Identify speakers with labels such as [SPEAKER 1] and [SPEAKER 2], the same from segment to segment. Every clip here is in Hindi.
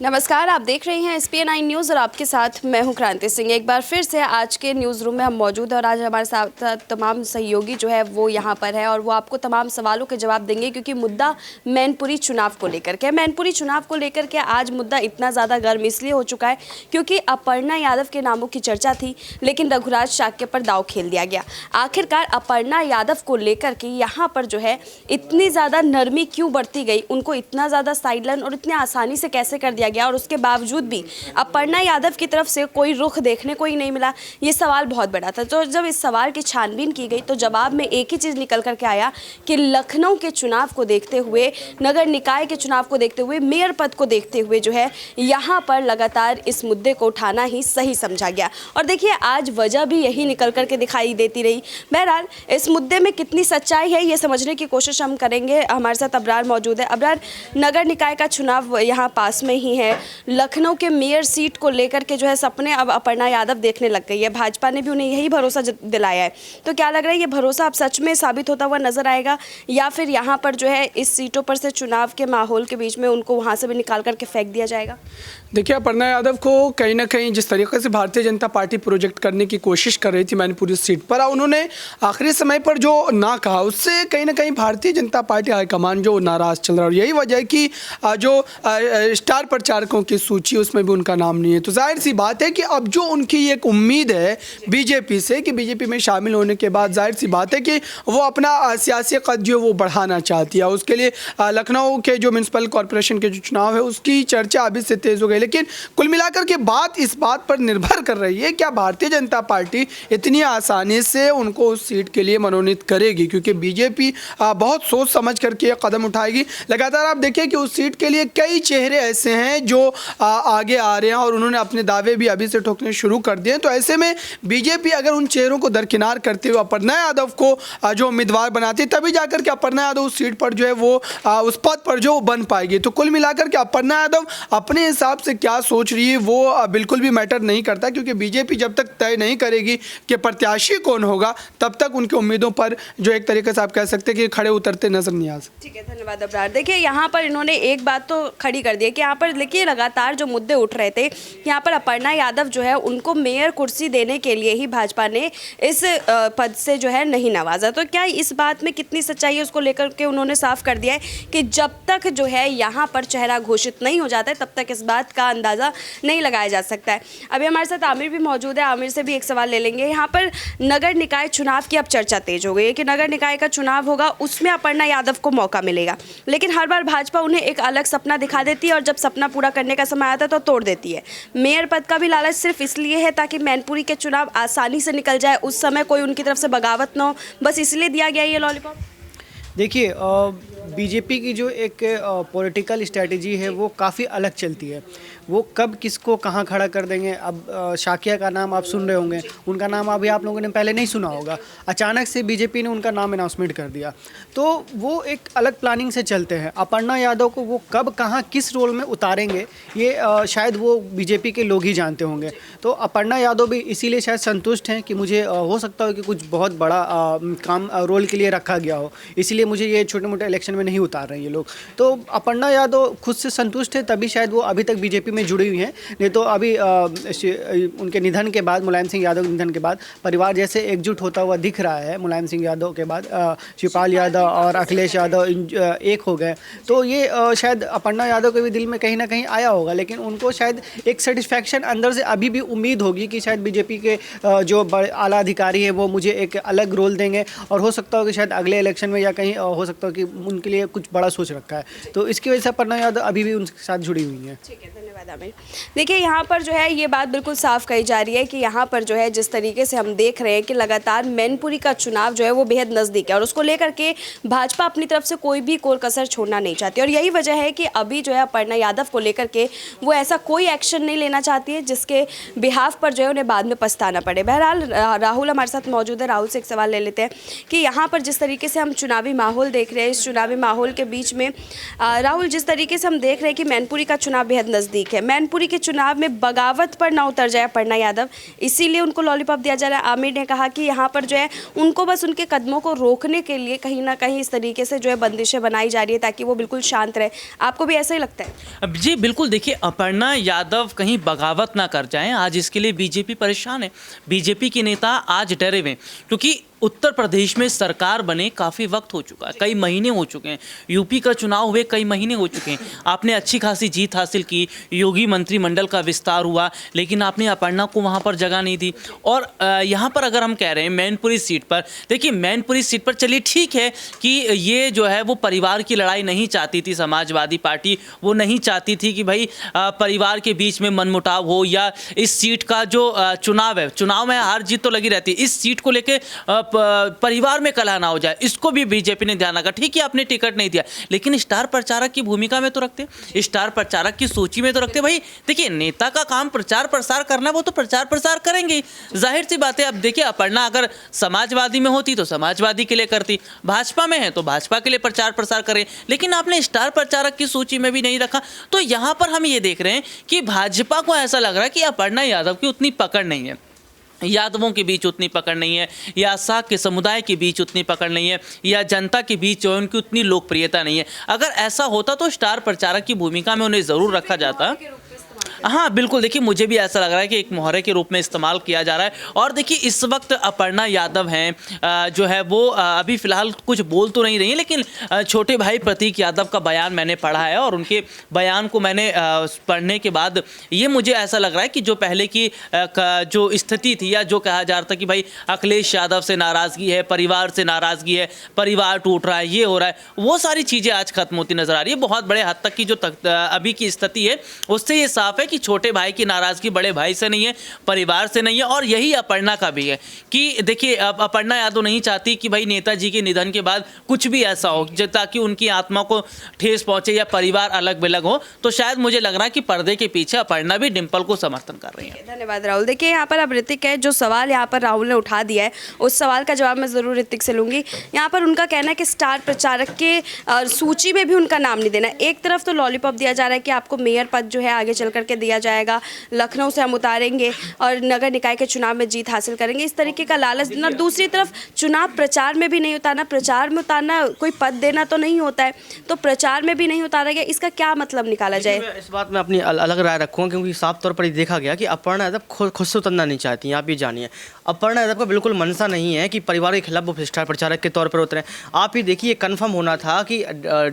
[SPEAKER 1] नमस्कार, आप देख रहे हैं SPN9 न्यूज़ और आपके साथ मैं हूं क्रांति सिंह। एक बार फिर से आज के न्यूज़ रूम में हम मौजूद हैं और आज हमारे साथ तमाम सहयोगी जो है वो यहां पर है और वो आपको तमाम सवालों के जवाब देंगे, क्योंकि मुद्दा मैनपुरी चुनाव को लेकर के मैनपुरी चुनाव को लेकर के आज मुद्दा इतना ज़्यादा गर्म इसलिए हो चुका है क्योंकि अपर्णा यादव के नामों की चर्चा थी, लेकिन रघुराज शाक्य पर दाव खेल दिया गया। आखिरकार अपर्णा यादव को लेकर के यहाँ पर जो है इतनी ज़्यादा नरमी क्यों बरती गई, उनको इतना ज़्यादा साइडलाइन और इतनी आसानी से कैसे कर दिया गया और उसके बावजूद भी अपर्णा यादव की तरफ से कोई रुख देखने को ही नहीं मिला। ये सवाल बहुत बड़ा था। तो जब इस सवाल की छानबीन की गई तो जवाब में एक ही चीज़ निकल करके आया कि लखनऊ के चुनाव को देखते हुए, नगर निकाय के चुनाव को देखते हुए, मेयर पद को देखते हुए जो है यहाँ पर लगातार इस मुद्दे को उठाना ही सही समझा गया। और देखिए आज वजह भी यही निकल करके दिखाई देती रही। बहरहाल इस मुद्दे में कितनी सच्चाई है ये समझने की कोशिश हम करेंगे। हमारे साथ अबरार मौजूद है। अबरार, नगर निकाय का चुनाव यहाँ पास में ही है, लखनऊ के मेयर सीट को लेकर के जो है सपने अब अपर्णा यादव देखने लग गई है। भाजपा ने भी उन्हें यही भरोसा दिलाया है। तो क्या लग रहा है ये भरोसा अब सच में साबित होता हुआ नजर आएगा या फिर यहाँ पर जो है इस सीटों पर से चुनाव के माहौल के बीच में उनको वहाँ से भी निकाल करके फेंक दिया जाएगा?
[SPEAKER 2] देखिए, अपर्णा यादव को कहीं ना कहीं जिस तरीके से भारतीय जनता पार्टी प्रोजेक्ट करने की कोशिश कर रही थी मैनपुरी सीट पर, उन्होंने आखिरी समय पर जो ना कहा उससे कहीं ना कहीं भारतीय जनता पार्टी हाईकमान जो नाराज चल रहा है। और यही वजह है कि जो स्टार प्रचारकों की सूची उसमें भी उनका नाम नहीं है। तो जाहिर सी बात है कि अब जो उनकी एक उम्मीद है बीजेपी से कि बीजेपी में शामिल होने के बाद जाहिर सी बात है कि वो अपना सियासी कद जो वो बढ़ाना चाहती है। उसके लिए लखनऊ के जो म्यूनसिपल कॉरपोरेशन के जो चुनाव है उसकी चर्चा अभी से तेज़ हो गई। लेकिन कुल मिलाकर के बात इस बात पर निर्भर कर रही है क्या भारतीय जनता पार्टी इतनी आसानी से उनको उस सीट के लिए मनोनीत करेगी, क्योंकि बीजेपी बहुत सोच समझ करके कदम उठाएगी। लगातार आप देखिए कि उस सीट के लिए कई चेहरे ऐसे हैं जो आगे आ रहे हैं और उन्होंने अपने दावे भी अभी से ठोकने शुरू कर दिए हैं। तो ऐसे में बीजेपी अगर उन चेहरों को दरकिनार करते हुए अपर्णा यादव को जो उम्मीदवार बनाती है, तभी जाकर के अपर्णा यादव उस सीट पर जो है वो उस पद पर जो बन पाएगी। तो कुल मिलाकर के अपर्णा यादव अपने हिसाब से क्या सोच रही है वो बिल्कुल भी मैटर नहीं करता, क्योंकि बीजेपी जब तक तय नहीं करेगी कि प्रत्याशी कौन होगा तब तक उनकी उम्मीदों पर जो एक तरीके से आप कह सकते हैं कि खड़े उतरते नजर नहीं आ सकते।
[SPEAKER 1] ठीक है, धन्यवाद अबरार। देखिए यहाँ पर इन्होंने एक बात तो खड़ी कर दी है कि यहाँ पर देखिए लगातार जो मुद्दे उठ रहे थे, यहाँ पर अपर्णा यादव जो है उनको मेयर कुर्सी देने के लिए ही भाजपा ने इस पद से जो है नहीं नवाजा। तो क्या इस बात में कितनी सच्चाई है उसको लेकर के उन्होंने साफ कर दिया है कि जब तक जो है यहाँ पर चेहरा घोषित नहीं हो जाता है तब तक इस बात का अंदाज़ा नहीं लगाया जा सकता है। अभी हमारे साथ आमिर भी मौजूद है, आमिर से भी एक सवाल ले लेंगे। यहाँ पर नगर निकाय चुनाव की अब चर्चा तेज हो गई है कि नगर निकाय का चुनाव होगा, उसमें अपर्णा यादव को मौका मिलेगा, लेकिन हर बार भाजपा उन्हें एक अलग सपना दिखा देती है और जब सपना पूरा करने का समय आता है तो तोड़ देती है। मेयर पद का भी लालच सिर्फ इसलिए है ताकि मैनपुरी के चुनाव आसानी से निकल जाए, उस समय कोई उनकी तरफ से बगावत ना हो, बस इसलिए दिया गया ये लॉलीपॉप।
[SPEAKER 3] देखिए, बीजेपी की जो एक पॉलिटिकल स्ट्रेटजी है वो काफ़ी अलग चलती है। वो कब किसको कहाँ खड़ा कर देंगे। अब शाक्य का नाम आप सुन रहे होंगे, उनका नाम अभी आप लोगों ने पहले नहीं सुना होगा, अचानक से बीजेपी ने उनका नाम अनाउंसमेंट कर दिया। तो वो एक अलग प्लानिंग से चलते हैं। अपर्णा यादव को वो कब कहाँ किस रोल में उतारेंगे ये शायद वो बीजेपी के लोग ही जानते होंगे। तो अपर्णा यादव भी इसीलिए शायद संतुष्ट हैं कि मुझे हो सकता हो कि कुछ बहुत बड़ा काम रोल के लिए रखा गया हो, इसलिए मुझे ये छोटे मोटे इलेक्शन में नहीं उतार रहे हैं ये लोग। तो अपर्णा यादव खुद से संतुष्ट है, तभी शायद वो अभी तक बीजेपी में जुड़ी हुई हैं। नहीं तो अभी उनके निधन के बाद, मुलायम सिंह यादव के निधन के बाद परिवार जैसे एकजुट होता हुआ दिख रहा है। मुलायम सिंह यादव के बाद शिवपाल यादव और अखिलेश यादव एक हो गए। तो ये शायद अपर्णा यादव के भी दिल में कहीं ना कहीं आया होगा, लेकिन उनको शायद एक सेटिस्फैक्शन अंदर से अभी भी उम्मीद होगी कि शायद बीजेपी के जो बड़े आला अधिकारी हैं वो मुझे एक अलग रोल देंगे और हो सकता हो कि शायद अगले इलेक्शन में या कहीं हो सकता हो कि उनके लिए कुछ बड़ा सोच रखा है। तो इसकी वजह से अपर्णा यादव अभी भी उनके साथ जुड़ी हुई हैं।
[SPEAKER 1] ठीक है, धन्यवाद आमिर। देखिए यहाँ पर जो है ये बात बिल्कुल साफ कही जा रही है कि यहाँ पर जो है जिस तरीके से हम देख रहे हैं कि लगातार मैनपुरी का चुनाव जो है वो बेहद नज़दीक है और उसको लेकर के भाजपा अपनी तरफ से कोई भी कोर कसर छोड़ना नहीं चाहती और यही वजह है कि अभी जो है अपर्णा यादव को लेकर के वो ऐसा कोई एक्शन नहीं लेना चाहती है जिसके बिहाफ पर जो है उन्हें बाद में पछताना पड़े। बहरहाल राहुल हमारे साथ मौजूद है, राहुल से एक सवाल ले लेते हैं कि यहाँ पर जिस तरीके से हम चुनावी माहौल देख रहे हैं, इस चुनावी माहौल के बीच में राहुल जिस तरीके से हम देख रहे हैं कि मैनपुरी का चुनाव बेहद नज़दीक है, है मैनपुरी के चुनाव में बगावत पर ना उतर जाए अपर्णा यादव, इसीलिए उनको लॉलीपॉप दिया जा रहा है। आमिर ने कहा कि यहाँ पर जो है उनको बस उनके कदमों को रोकने के लिए कहीं ना कहीं इस तरीके से जो है बंदिशें बनाई जा रही है ताकि वो बिल्कुल शांत रहे। आपको भी ऐसा ही लगता है?
[SPEAKER 4] जी बिल्कुल, देखिए अपर्णा यादव कहीं बगावत ना कर जाएं, आज इसके लिए बीजेपी परेशान है। बीजेपी के नेता आज डरे हुए हैं क्योंकि उत्तर प्रदेश में सरकार बने काफ़ी वक्त हो चुका है, कई महीने हो चुके हैं। यूपी का चुनाव हुए कई महीने हो चुके हैं। आपने अच्छी खासी जीत हासिल की, योगी मंत्रिमंडल का विस्तार हुआ, लेकिन आपने अपर्णा को वहाँ पर जगह नहीं दी। और यहाँ पर अगर हम कह रहे हैं मैनपुरी सीट पर, देखिए मैनपुरी सीट पर चलिए ठीक है कि ये जो है वो परिवार की लड़ाई नहीं चाहती थी समाजवादी पार्टी, वो नहीं चाहती थी कि भाई परिवार के बीच में मनमुटाव हो या इस सीट का जो चुनाव है, चुनाव में हार जीत तो लगी रहती है, इस सीट को लेकर परिवार में कलह ना हो जाए, इसको भी बीजेपी ने ध्यान रखा। ठीक है आपने टिकट नहीं दिया, लेकिन स्टार प्रचारक की भूमिका में तो रखते, स्टार प्रचारक की सूची में तो रखते। भाई देखिए नेता का काम प्रचार प्रसार करना, वो तो प्रचार प्रसार करेंगे, जाहिर सी बात है। अब देखिए अपर्णा अगर समाजवादी में होती तो समाजवादी के लिए करती, भाजपा में है तो भाजपा के लिए प्रचार प्रसार करे, लेकिन आपने स्टार प्रचारक की सूची में भी नहीं रखा। तो यहाँ पर हम ये देख रहे हैं कि भाजपा को ऐसा लग रहा है कि अपर्णा यादव की उतनी पकड़ नहीं है, यादवों के बीच उतनी पकड़ नहीं है, या साग के समुदाय के बीच उतनी पकड़ नहीं है, या जनता के बीच जो है उनकी उतनी लोकप्रियता नहीं है। अगर ऐसा होता तो स्टार प्रचारक की भूमिका में उन्हें ज़रूर रखा जाता। हाँ बिल्कुल, देखिए मुझे भी ऐसा लग रहा है कि एक मोहरे के रूप में इस्तेमाल किया जा रहा है। और देखिए इस वक्त अपर्णा यादव हैं जो है वो अभी फ़िलहाल कुछ बोल तो नहीं रही हैं, लेकिन छोटे भाई प्रतीक यादव का बयान मैंने पढ़ा है और उनके बयान को मैंने पढ़ने के बाद ये मुझे ऐसा लग रहा है कि जो पहले की जो स्थिति थी या जो कहा जा रहा था कि भाई अखिलेश यादव से नाराज़गी है, परिवार से नाराज़गी है, परिवार टूट रहा है, ये हो रहा है, वो सारी चीज़ें आज खत्म होती नज़र आ रही है। बहुत बड़े हद तक की जो अभी की स्थिति है उससे ये साफ है कि छोटे भाई की नाराज़गी बड़े भाई से नहीं है, परिवार से नहीं है। और यही अपर्णा का भी है कि देखिए अब अपर्णा यादव नहीं चाहती कि भाई नेताजी के निधन के बाद कुछ भी ऐसा हो ताकि उनकी आत्मा को ठेस पहुंचे या परिवार अलग बिलग हो। तो शायद मुझे लग रहा है कि पर्दे के पीछे अपर्णा भी डिम्पल को समर्थन कर रही है।
[SPEAKER 1] धन्यवाद राहुल। देखिए यहाँ पर अब ऋतिक है, जो सवाल यहाँ पर राहुल ने उठा दिया है उस सवाल का जवाब मैं ज़रूर ऋतिक से लूँगी। यहाँ पर उनका कहना है कि स्टार प्रचारक के सूची में भी उनका नाम नहीं देना। एक तरफ तो लॉलीपॉप दिया जा रहा है कि आपको मेयर पद जो है आगे चल करके दिया जाएगा, लखनऊ से हम उतारेंगे और नगर निकाय के चुनाव में जीत हासिल करेंगे, इस तरीके का लालच देना। और दूसरी तरफ चुनाव प्रचार में भी नहीं उतारना, प्रचार में उतारना कोई पद देना तो नहीं होता है, तो प्रचार में भी नहीं उतारा गया, इसका क्या मतलब निकाला जाए?
[SPEAKER 5] इस बात में अपनी अलग राय रखूँगा क्योंकि साफ तौर पर ये देखा गया कि अपर्णा यादव खुद से उतरना नहीं चाहती हैं। आप ये जानिए अपर्णा यादव का बिल्कुल मनसा नहीं है कि परिवार के खिलाफ वो स्टार प्रचारक के तौर पर उतरे। आप ही देखिए कन्फर्म होना था कि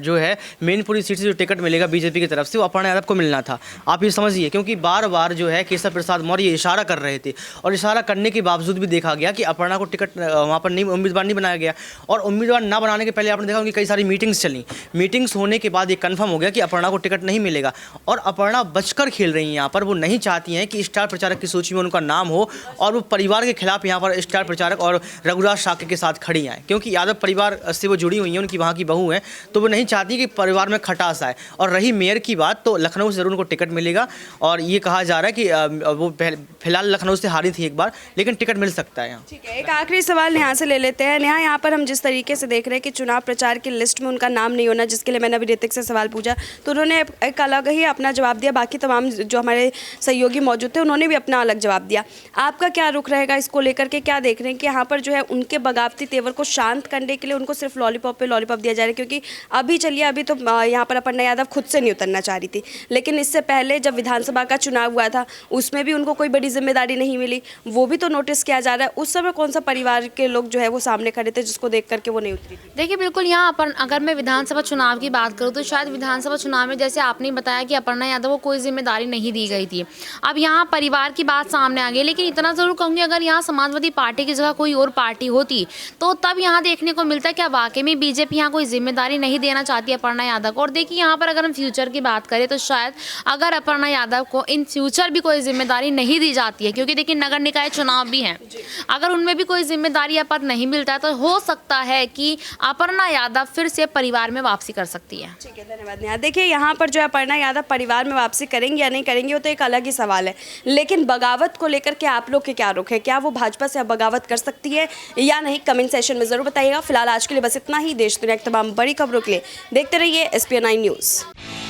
[SPEAKER 5] जो है मैनपुरी सीट से जो टिकट मिलेगा बीजेपी की तरफ से वो अपर्णा यादव को मिलना था। आप ये समझिए क्योंकि बार बार जो है केशव प्रसाद मौर्य इशारा कर रहे थे और इशारा करने के बावजूद भी देखा गया कि अपर्णा को टिकट वहाँ पर नहीं उम्मीदवार नहीं बनाया गया। और उम्मीदवार ना बनाने के पहले आपने देखा उनकी कई सारी मीटिंग्स चली, मीटिंग्स होने के बाद ये कन्फर्म हो गया कि अपर्णा को टिकट नहीं मिलेगा। और अपर्णा बचकर खेल रही हैं यहाँ पर, वो नहीं चाहती हैं कि स्टार प्रचारक की सूची में उनका नाम हो और वो परिवार के खिलाफ यहाँ पर स्टार प्रचारक और रघुराज शाक्य के साथ खड़ी आए, क्योंकि यादव परिवार से वो जुड़ी हुई हैं, उनकी वहाँ की बहू हैं, तो वो नहीं चाहती कि परिवार में खटास आए। और रही मेयर की बात तो लखनऊ से ज़रूर उनको टिकट मिलेगा और ये कहा जा रहा है कि वो फिलहाल लखनऊ से हारी थी एक बार, लेकिन टिकट मिल सकता है यहाँ।
[SPEAKER 1] ठीक है, एक आखिरी सवाल नेहा से ले लेते हैं। नेहा, यहाँ पर हम जिस तरीके से देख रहे हैं कि चुनाव प्रचार की लिस्ट में उनका नाम नहीं होना, जिसके लिए मैंने अभी ऋतिक से सवाल पूछा तो उन्होंने एक अलग ही अपना जवाब दिया, बाकी तमाम जो हमारे सहयोगी मौजूद थे उन्होंने भी अपना अलग जवाब दिया। आपका क्या रुख रहेगा इसको लेकर के? क्या देख रहे हैं कि यहाँ पर जो है उनके बगावती तेवर को शांत करने के लिए उनको सिर्फ लॉलीपॉप पे लॉलीपॉप दिया जा रहा है? क्योंकि अभी चलिए अभी तो यहाँ पर अपर्णा यादव खुद से नहीं उतरना चाह रही थी, लेकिन इससे पहले जब विधानसभा का चुनाव हुआ था उसमें भी उनको कोई बड़ी जिम्मेदारी नहीं मिली, वो भी तो नोटिस किया जा रहा है। उस समय कौन सा परिवार के लोग जो है वो सामने खड़े थे जिसको देख करके वो नहीं उतरी थी?
[SPEAKER 6] देखिए बिल्कुल, यहाँ अगर मैं विधानसभा चुनाव की बात करूँ तो शायद विधानसभा चुनाव में जैसे आपने बताया कि अपर्णा यादव को कोई जिम्मेदारी नहीं दी गई थी, अब यहाँ परिवार की बात सामने आ गई। लेकिन इतना ज़रूर कहूँगी अगर यहाँ समाजवादी पार्टी की जगह कोई और पार्टी होती तो तब यहाँ देखने को मिलता है क्या वाकई में बीजेपी यहाँ कोई जिम्मेदारी नहीं देना चाहती है अपर्णा यादव को। और देखिए यहाँ पर अगर हम फ्यूचर की बात करें तो शायद अगर अपर्णा यादव को इन फ्यूचर भी कोई जिम्मेदारी नहीं दी जाती है, क्योंकि देखिए नगर निकाय चुनाव भी हैं, अगर उनमें भी कोई जिम्मेदारी या पद नहीं मिलता है तो हो सकता है कि अपर्णा यादव फिर से परिवार में वापसी कर सकती है।
[SPEAKER 1] ठीक है, धन्यवाद नेहा। देखिए यहाँ पर जो अपर्णा यादव परिवार में वापसी करेंगे या नहीं करेंगे वो तो एक अलग ही सवाल है, लेकिन बगावत को लेकर के आप लोग के क्या रुख है? क्या वो भाजपा से अब बगावत कर सकती है या नहीं? कमेंट सेशन में ज़रूर बताइएगा। फिलहाल आज के लिए बस इतना ही। देश दुनिया की तमाम बड़ी खबरों के लिए देखते रहिए SPN9 न्यूज़।